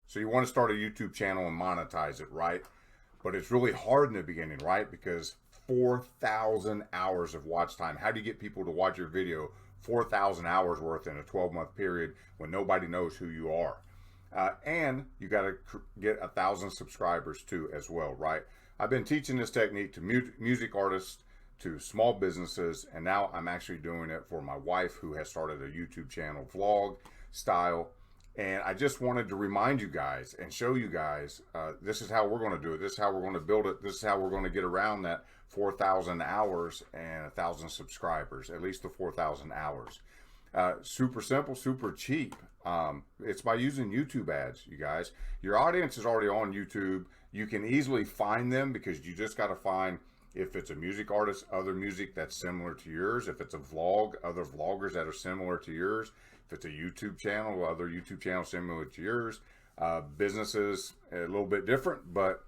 So you want to start a YouTube channel and monetize it, right? But it's really hard in the beginning, right? Because 4,000 hours of watch time. How do you get people to watch your video 4,000 hours worth in a 12-month period when nobody knows who you are? And you got to get 1,000 subscribers too as well, right? I've been teaching this technique to music artists, to small businesses, and now I'm actually doing it for my wife, who has started a YouTube channel, vlog style. And I just wanted to remind you guys and show you guys, this is how we're going to do it. This is how we're going to build it. This is how we're going to get around that 4,000 hours and 1,000 subscribers, at least the 4,000 hours. Super simple, super cheap. It's by using YouTube ads, you guys. Your audience is already on YouTube. You can easily find them because you just got to find, if it's a music artist, other music that's similar to yours. If it's a vlog, other vloggers that are similar to yours. If it's a YouTube channel, other YouTube channels similar to yours. Businesses, a little bit different, but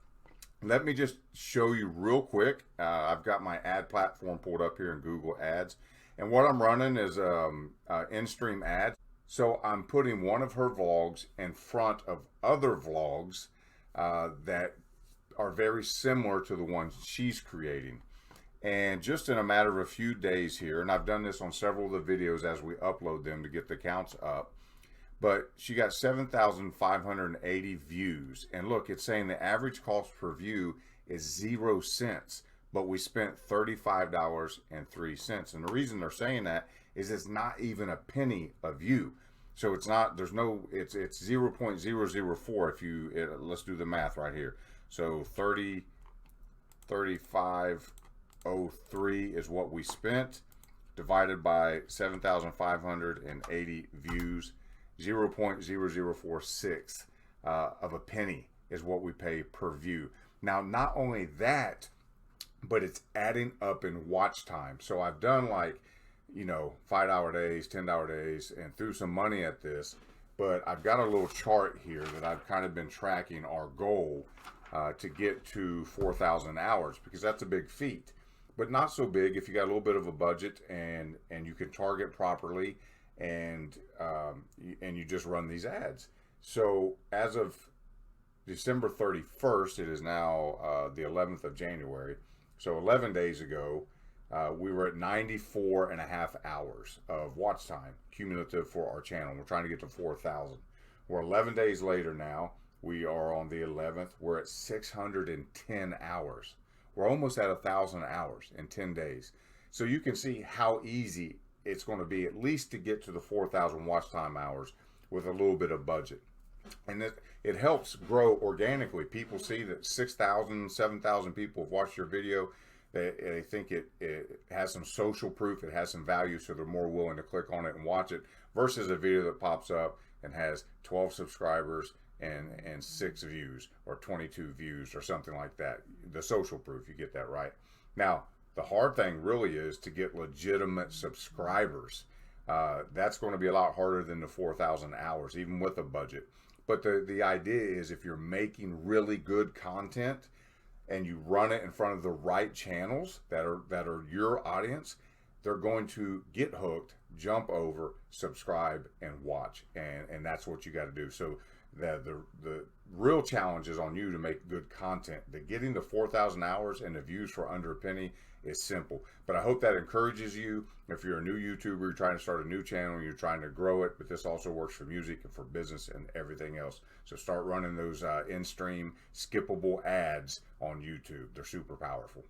let me just show you real quick. I've got my ad platform pulled up here in Google Ads. And what I'm running is in-stream ads. So I'm putting one of her vlogs in front of other vlogs that are very similar to the ones she's creating. And just in a matter of a few days here, and I've done this on several of the videos as we upload them to get the counts up, but she got 7,580 views. And look, it's saying the average cost per view is 0 cents, but we spent $35.03. And the reason they're saying that is it's not even a penny a view. So it's not, there's no, it's 0.004 if you, let's do the math right here. So 35.03 is what we spent, divided by 7,580 views. 0.0046 of a penny is what we pay per view. Now, not only that, but it's adding up in watch time. So I've done, like, you know, 5-hour days, 10-hour days, and threw some money at this. But I've got a little chart here that I've kind of been tracking our goal to get to 4,000 hours, because that's a big feat, but not so big if you got a little bit of a budget and you can target properly, and you just run these ads. So as of December 31st, it is now the 11th of January. So 11 days ago, we were at 94.5 hours of watch time cumulative for our channel. We're trying to get to 4,000. We're 11 days later now. We are on the 11th. We're at 610 hours. We're almost at 1,000 hours in 10 days. So you can see how easy it's going to be, at least to get to the 4,000 watch time hours with a little bit of budget. And it helps grow organically. People see that 6,000, 7,000 people have watched your video. They think it has some social proof, it has some value, so they're more willing to click on it and watch it, versus a video that pops up and has 12 subscribers and 6 views or 22 views or something like that. The social proof, you get that right. Now, the hard thing really is to get legitimate subscribers. That's going to be a lot harder than the 4,000 hours, even with a budget. But the idea is, if you're making really good content and you run it in front of the right channels that are your audience, they're going to get hooked, jump over, subscribe, and watch. And that's what you got to do. So the real challenge is on you to make good content. Getting the 4,000 hours and the views for under a penny is simple. But I hope that encourages you. If you're a new YouTuber, you're trying to start a new channel, you're trying to grow it, but this also works for music and for business and everything else. So start running those in-stream skippable ads on YouTube. They're super powerful.